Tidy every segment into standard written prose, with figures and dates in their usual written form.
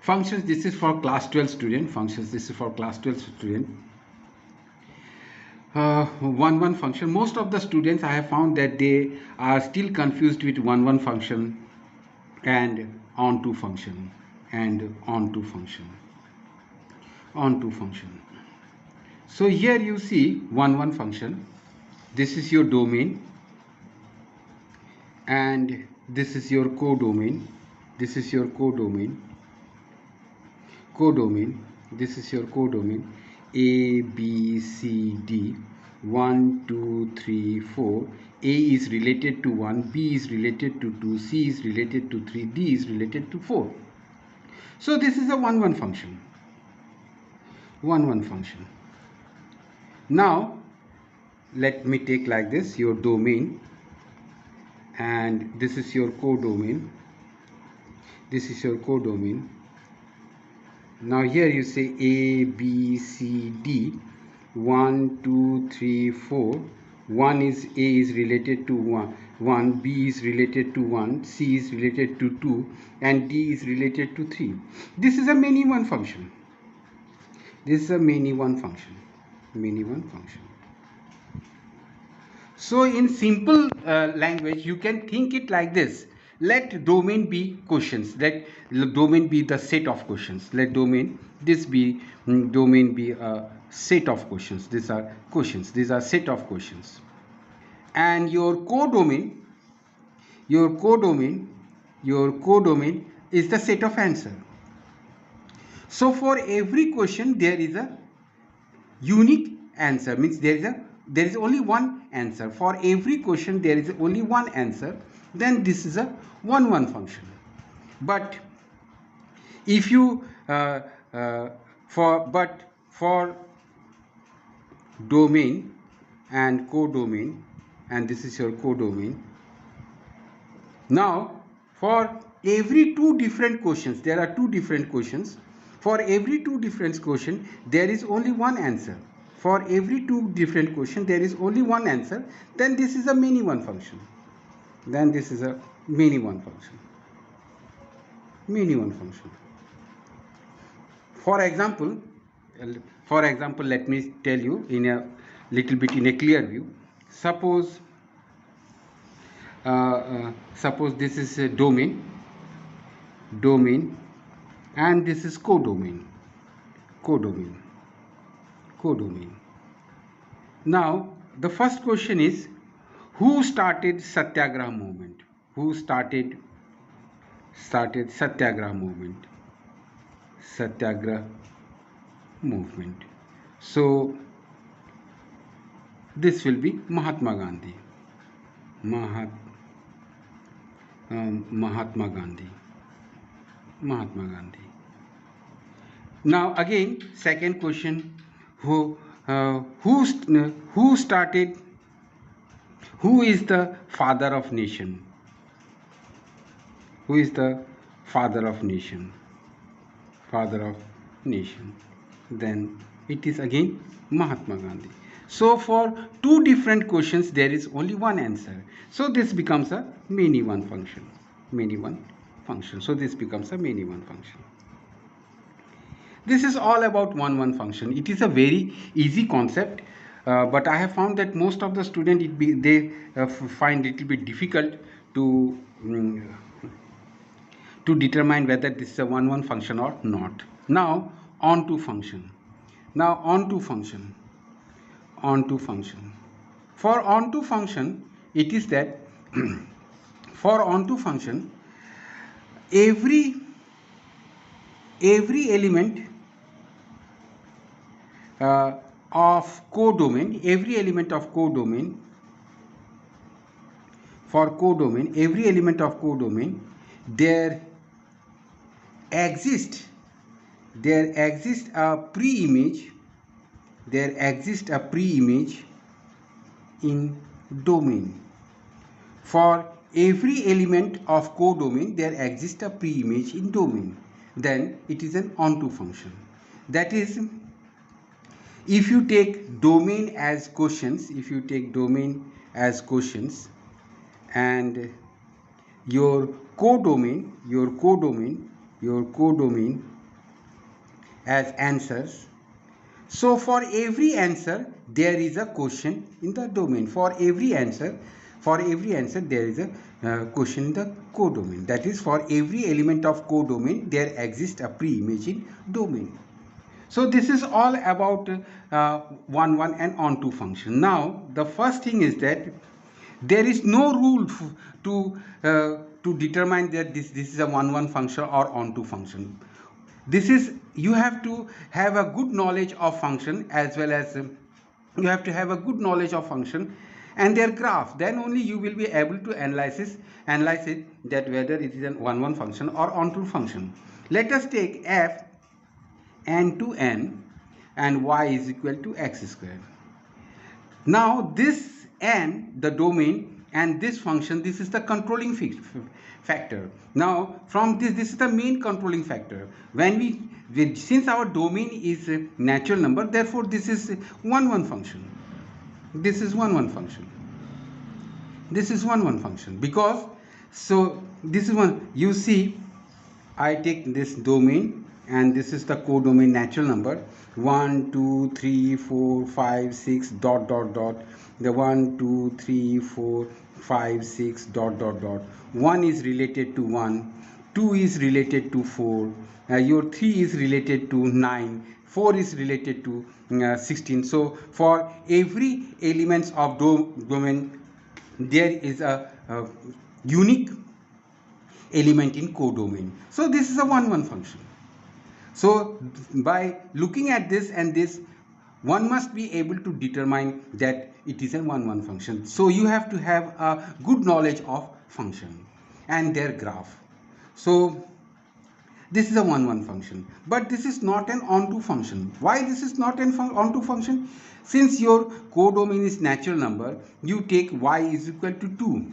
Functions, this is for class 12 student. Functions, this is for class 12 student. 1 function. Most of the students, I have found that they are still confused with 1 function and onto function and onto function. So here you see 1 function. This is your domain and this is your codomain. This is your codomain. This is your codomain. A, B, C, D. 1, 2, 3, 4. A is related to 1, B is related to 2, C is related to 3, D is related to 4. So this is a 1 function. 1 function. Now let me take like this your domain, and this is your codomain. This is your codomain. Now here you say A, B, C, D. 1, 2, 3, 4. 1 is A is related to 1, B is related to 1, C is related to 2, and D is related to 3. This is a many 1 function. This is a many 1 function. Many 1 function. So in simple language, you can think it like this. Let domain be questions. Let domain be the set of questions. Let domain be a set of questions. These are questions. These are set of questions. And your codomain is the set of answer. So for every question there is a unique answer. Means there is only one answer. For every question there is only one answer. Then this is a 1 function. But if you for domain and codomain, and this is your codomain. Now for every 2 different questions, there are 2 different questions. For every 2 different question there is only one answer. For every 2 different question there is only one answer. Then this is a many 1 function. Then this is a many 1 function. Many 1 function. For example, let me tell you in a little bit in a clear view. Suppose this is a domain, and this is codomain. Now the first question is, who started Satyagraha movement? Who started Satyagraha movement? Satyagraha movement. So this will be Mahatma Gandhi. Mahatma Gandhi. Now again, second question: who started? Who is the father of nation? Who is the father of nation? Then it is again Mahatma Gandhi. So for 2 different questions there is only one answer. So this becomes a many 1 function. So this becomes a many 1 function. This is all about 1 function. It is a very easy concept, but I have found that most of the students they find it a little bit difficult to determine whether this is a 1 function or not. Now onto function. For onto function, it is that for onto function, every element of codomain, every element of codomain, there exists a pre-image in domain. For every element of codomain there exists a pre-image in domain. Then it is an onto function. That is, if you take domain as questions, and your codomain as answers. So for every answer there is a quotient in the domain. For every answer there is a quotient in the codomain. That is, for every element of codomain there exists a pre-image in domain. So this is all about 1 and onto function. Now the first thing is that there is no rule to determine that this is a 1 function or onto function. This is, you have to have a good knowledge of function, as well as you have to have a good knowledge of function and their graph. Then only you will be able to analyze it, that whether it is a 1 function or onto function. Let us take f n to n and y is equal to x square. Now this n, the domain, and this function, this is the controlling factor. Now from this is the main controlling factor. Since our domain is a natural number, therefore this is 1 function. This is 1 function. This is 1 function, because so this is one. You see, I take this domain and this is the codomain natural number 1 2 3 4 5 6 dot dot dot. The 1 2 3 4 5 6 dot dot dot. 1 is related to 1, 2 is related to 4, your 3 is related to 9, 4 is related to 16. So for every elements of domain there is a unique element in codomain. So this is a 1 function. So by looking at this and this, one must be able to determine that it is a 1 function. So you have to have a good knowledge of function and their graph. So this is a 1 function, but this is not an onto function. Why this is not an onto function? Since your codomain is natural number, you take y is equal to 2.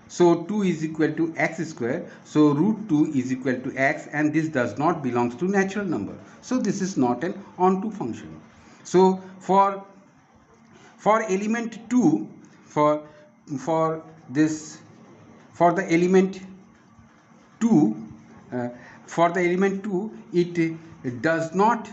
So 2 is equal to x square. So root 2 is equal to x, and this does not belongs to natural number. So this is not an onto function. So for element 2, for the element 2, it does not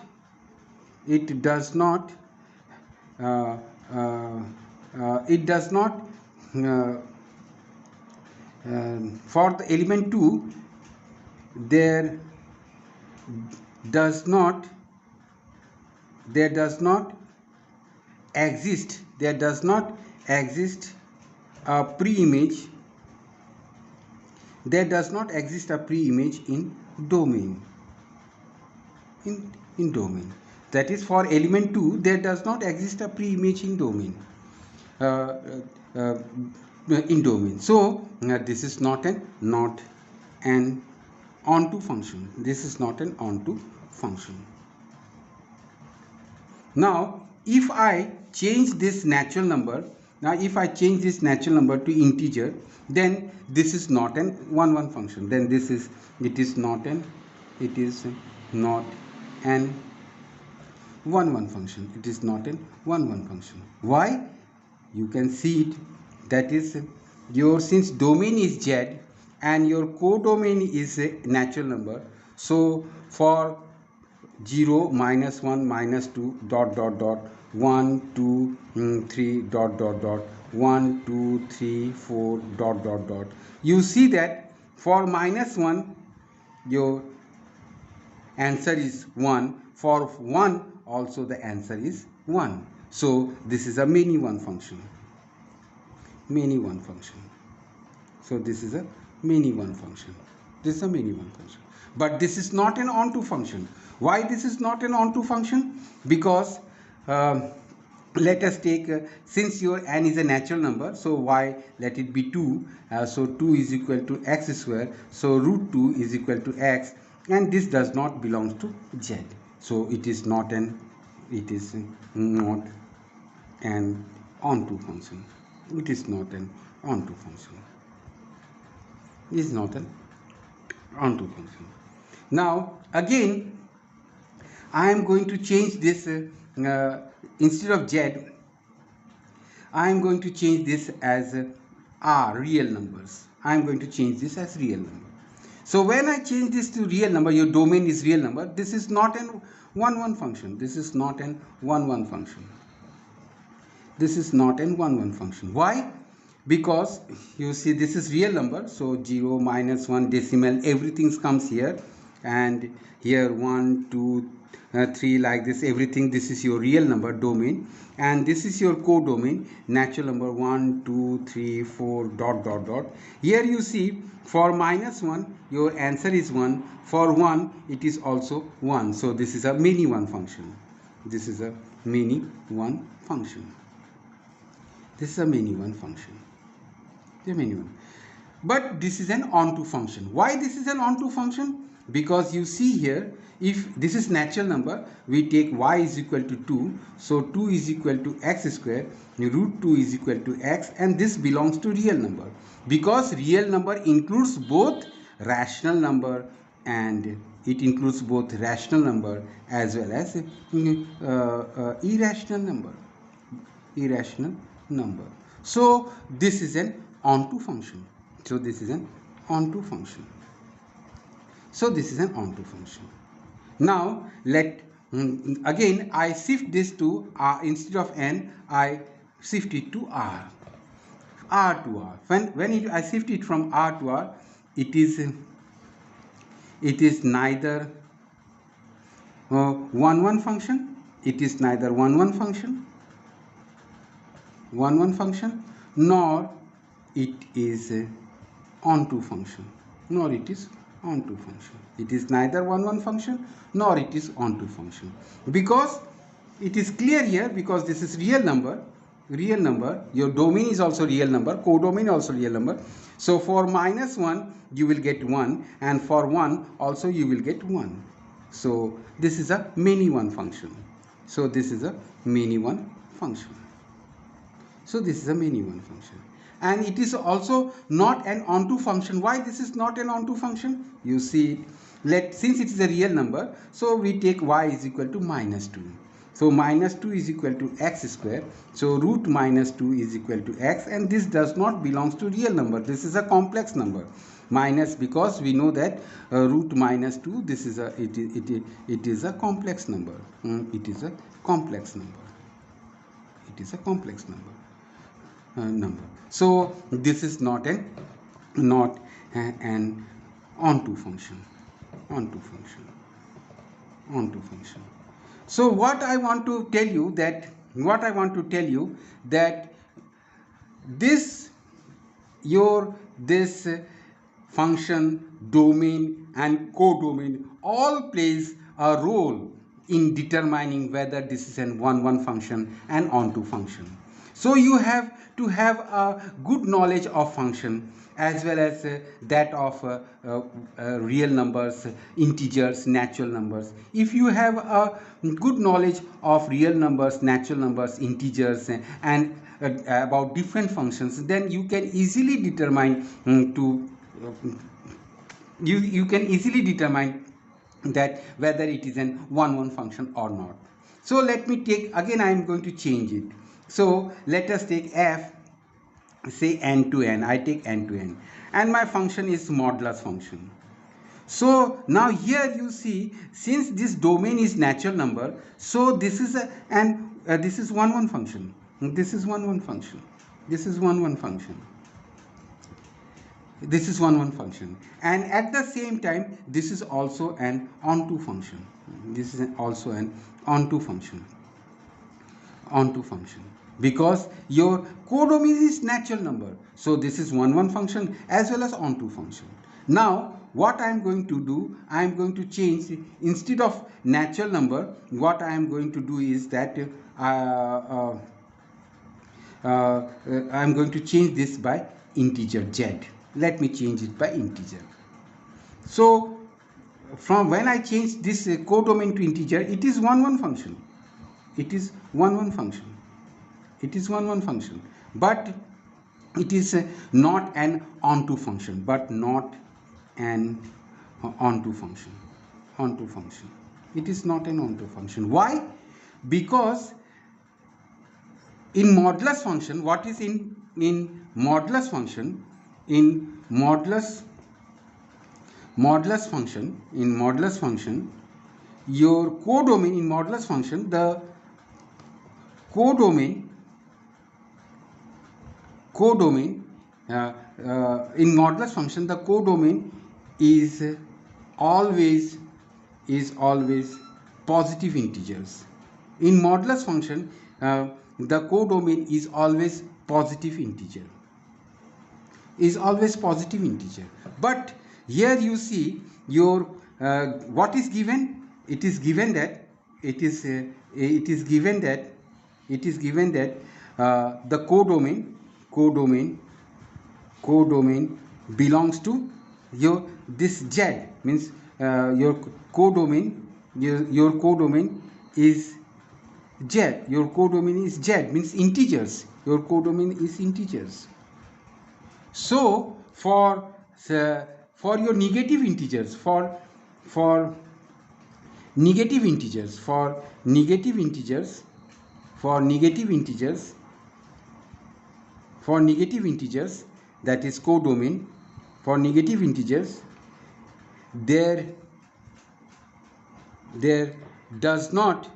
for the element 2 there does not exist a pre-image. There does not exist a pre-image in domain. In domain, that is, for element 2 there does not exist a pre-image in domain. So this is not an onto function. This is not an onto function. Now if I change this natural number, to integer, then this is not an 1 function. Then it is not an 1 function. It is not an 1 function. Why? You can see it. That is, since domain is Z and your codomain is a natural number, so for 0 minus 1 minus 2 dot dot dot 1 2 3 dot dot dot 1 2 3 4 dot dot dot, you see that for minus 1 your answer is 1. For 1 also the answer is 1. So this is a many 1 function. So this is a many 1 function. But this is not an onto function. Why this is not an onto function? Because let us take, since your n is a natural number, so y, let it be 2. So 2 is equal to x square. So root 2 is equal to x, and this does not belong to Z. So it is not an onto function. It is not an onto function. Now again I am going to change this, instead of Z I am going to change this as R, real numbers. I am going to change this as real number. So when I change this to real number, your domain is real number, this is not an 1 1 function. This is not an 1 1 function. This is not an 1 1 function. Why? Because you see this is real number, so 0, minus 1, decimal, everything comes here, and here 1 2 3, like this, everything. This is your real number domain, and this is your codomain, natural number 1 2 3 4 dot dot dot. Here you see for minus 1 your answer is 1, for 1 it is also 1. So this is a many 1 function. This is a many 1 function. This is a many 1 function. The many 1. But this is an onto function. Why this is an onto function? Because you see here, if this is natural number, we take y is equal to 2. So 2 is equal to x square, root 2 is equal to x, and this belongs to real number. Because real number includes both rational number, and it includes both rational number as well as irrational number. Irrational number. So this is an onto function. So this is an onto function. So this is an onto function. Now let again I shift this to r. Instead of n, I shift it to r. R to r. When I shift it from r to r, it is neither 1 1 function. It is neither 1 1 function. 1 1 function, nor it is onto function, nor it is onto function. It is neither 1 1 function nor it is onto function, because it is clear here, because this is real number. Your domain is also real number, codomain also real number. So for minus 1 you will get 1, and for 1 also you will get 1. So this is a many 1 function. So this is a many 1 function. So this is a many 1 function, and it is also not an onto function. Why this is not an onto function? You see, since it is a real number, so we take y is equal to minus 2. So minus 2 is equal to x square. So root minus 2 is equal to x, and this does not belongs to real number. This is a complex number. Minus, because we know that root minus 2, this is it is a complex number. It is a complex number. It is a complex number. So this is not an onto function. So what I want to tell you that this function, domain and codomain all plays a role in determining whether this is an 1 1 function and onto function. So you have to have a good knowledge of function as well as that of real numbers, integers, natural numbers. If you have a good knowledge of real numbers, natural numbers, integers, and about different functions, then you can easily determine you can easily determine that whether it is an 1 1 function or not. So let me take, again I am going to change it. So let us take f, say n to n. I take n to n, and my function is modulus function. So now here you see, since this domain is natural number, so this is this is 1 1 function. This is 1 1 function. This is 1 1 function. This is 1 1 function, and at the same time this is also an onto function. This is also an onto function. Because your codomain is natural number, so this is 1 1 function as well as onto function. Now what I am going to do, I am going to change, instead of natural number, what I am going to do is that I am going to change this by integer z. Let me change it by integer. So from when I change this codomain to integer, it is 1 1 function. It is 1 1 function. It is 1 1 function, but it is not an onto function, but not an onto function. It is not an onto function. Why? Because in modulus function, what is in modulus function? In modulus modulus function, in modulus function, your codomain in modulus function, the codomain in modulus function, the codomain is always positive integers. In modulus function, the codomain is always positive integer, but here you see your what is given. It is given that the codomain belongs to your this Z, means your codomain is Z. Your codomain is Z, means integers. Your codomain is integers. So for your negative integers, for negative integers, that is codomain. For negative integers, there does not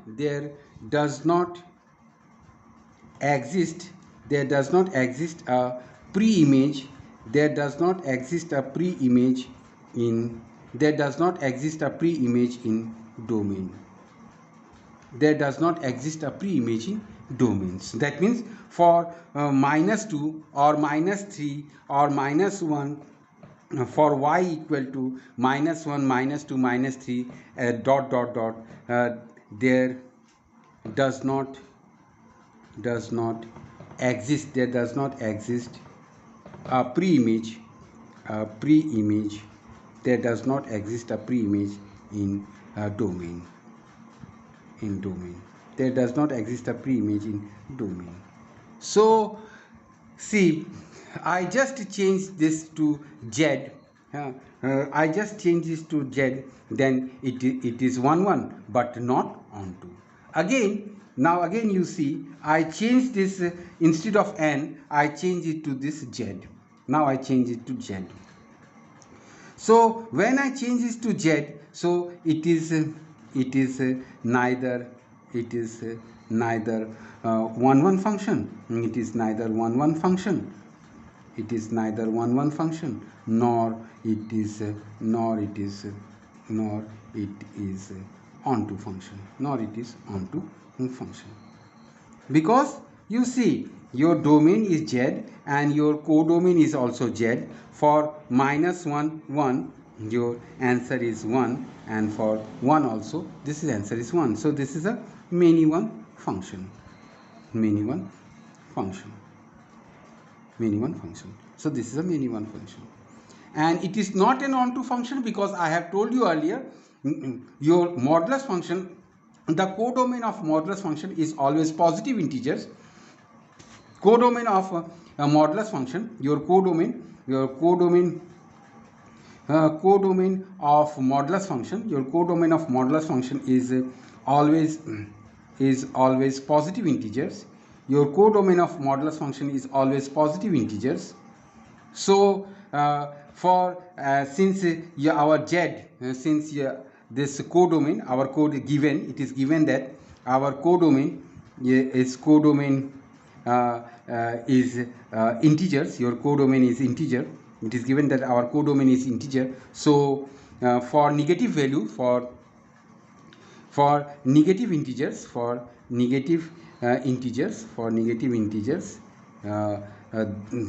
exist a pre-image. There does not exist a pre-image in domain. There does not exist a pre-image in domains. That means for -2 or -3 or -1, for y equal to -1, -2, -3, dot dot dot, there does not exist a pre-image. There does not exist a pre-image in domain. There does not exist a pre-image in domain. So see, I just changed this to Z. I just changed this to Z, then it is 1 1, but not onto. Now again you see, I changed this, instead of N, I changed it to this Z. Now I change it to Z. So when I change this to Z, so it is neither 1 1 function. It is neither 1 1 function. It is neither 1 1 function, nor it is onto function. Because you see, your domain is Z and your codomain is also Z. For -1 1, your answer is 1, and for 1 also, this is answer is 1. So this is a many one function. So this is a many one function, and it is not an onto function, because I have told you earlier, your modulus function, the codomain of modulus function is always positive integers. Codomain of a modulus function, your codomain of modulus function, your codomain of modulus function is always positive integers. Your codomain of modulus function is always positive integers. So for since our Z, this codomain, our code given, it is given that our codomain is integers. Your codomain is integer. It is given that our codomain is integer. So for negative value, for negative integers,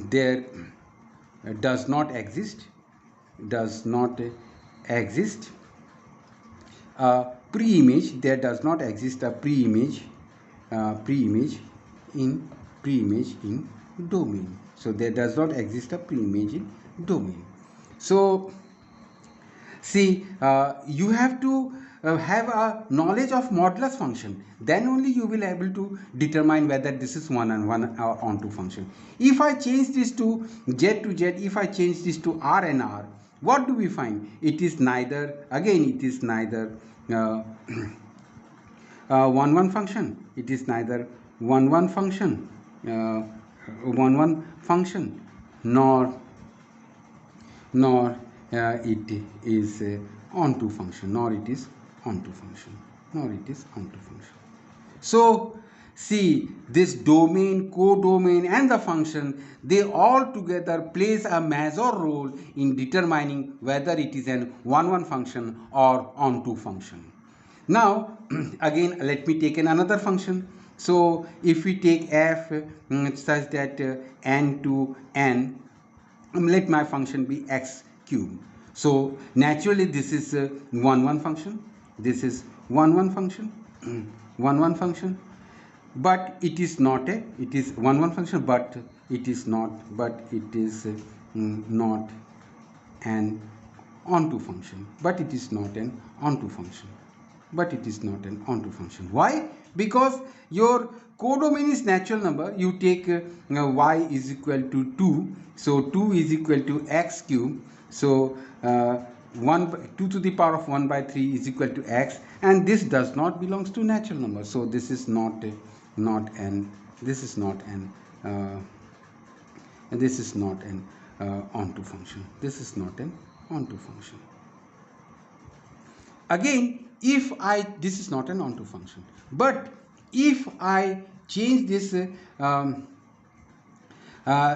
there does not exist a pre-image. There does not exist a pre-image in domain. So there does not exist a pre-image in domain. So see, you have to have a knowledge of modulus function, then only you will able to determine whether this is 1 and 1 onto function. If I change this to Z to Z, if I change this to R and R, what do we find? It is neither 1 1 function. It is neither 1 1 function, nor it is onto function, nor it is onto function, nor it is onto function. So see, this domain, codomain and the function, they all together plays a major role in determining whether it is an one-one function or onto function. Now again let me take another function. So if we take f such that n to n, let my function be x cube. So naturally this is one function, this is one function, one function, but it is not a, it is one function, but it is not, but it is not an onto function, but it is not an onto function, but it is not an onto function. Why? Because your codomain is natural number. You take y is equal to 2, so 2 is equal to x cube, so 2 to the power of 1 by 3 is equal to x, and this does not belongs to natural number, so this is not an, this is not an this is not an onto function, this is not an onto function. Again, if I, this is not an onto function, but if I change this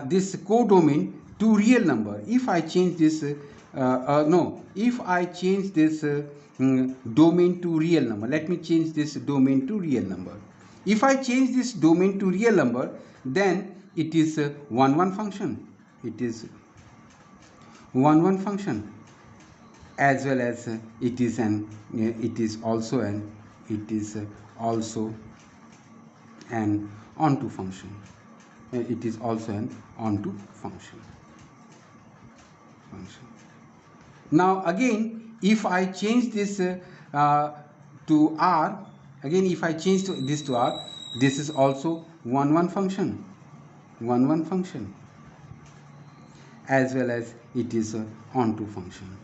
this codomain to real number, if I change this if I change this domain to real number, let me change this domain to real number. If I change this domain to real number, then it is a one function, it is one function, as well as it is an, it is also an, it is also an onto function, it is also an onto function. Now again, if I change this to r, again if I change this to r, this is also one function, one function, as well as it is a onto function,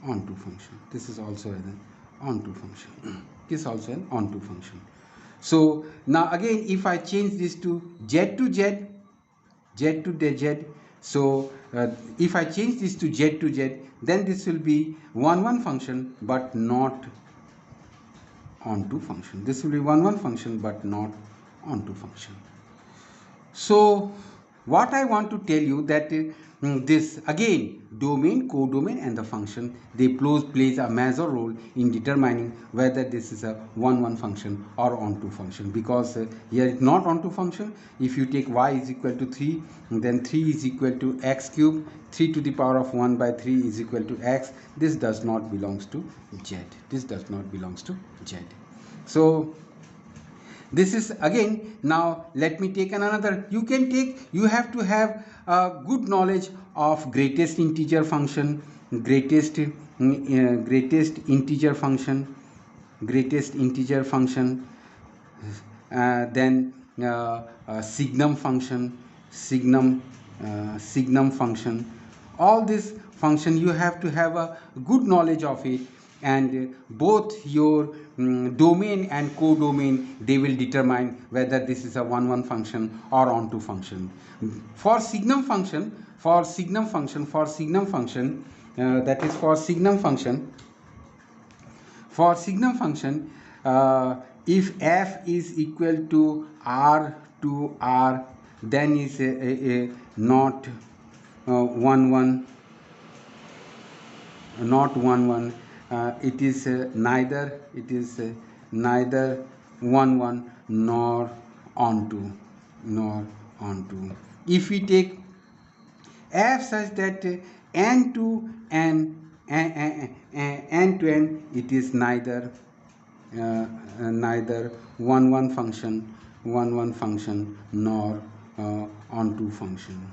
onto function. This is also an onto function. This is also an onto function. So now again, if I change this to z to z, z to z, so if I change this to z to z, then this will be one function but not onto function. This will be one function but not onto function. So what I want to tell you that this again, domain, codomain and the function, they plays a major role in determining whether this is a one function or onto function, because here it's not onto function. If you take y is equal to 3, then 3 is equal to x cube, 3 to the power of 1 by 3 is equal to x. This does not belongs to z, this does not belongs to z. So this is again, now let me take another. You can take, you have to have good knowledge of greatest integer function, greatest integer function, greatest integer function, then signum function, signum function. All this function you have to have a good knowledge of it, and both your domain and codomain, they will determine whether this is a one function or onto function. For signum function, that is for signum function, if f is equal to r to r, then is not not one. It is neither one nor onto. If we take f such that n to n, it is neither one function nor onto function.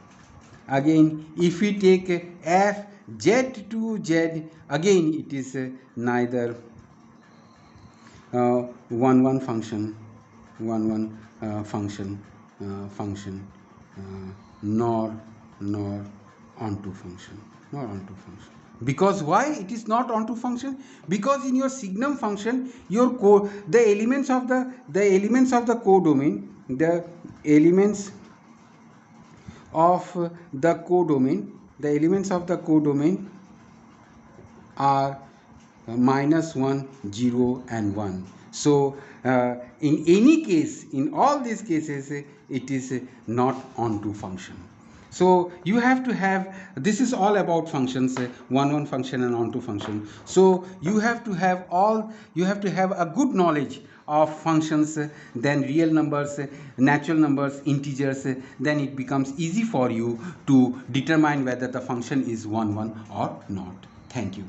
Again, if we take f z to z, again it is neither one function nor onto function, Because why it is not onto function? Because in your signum function, your the elements of the codomain, the elements of the codomain are minus 1, 0 and 1. So in any case, in all these cases, it is not onto function. So you have to have, this is all about functions, one function and onto function. So you have to have a good knowledge of functions, then real numbers, natural numbers, integers. Then it becomes easy for you to determine whether the function is 1 1 or not. Thank you.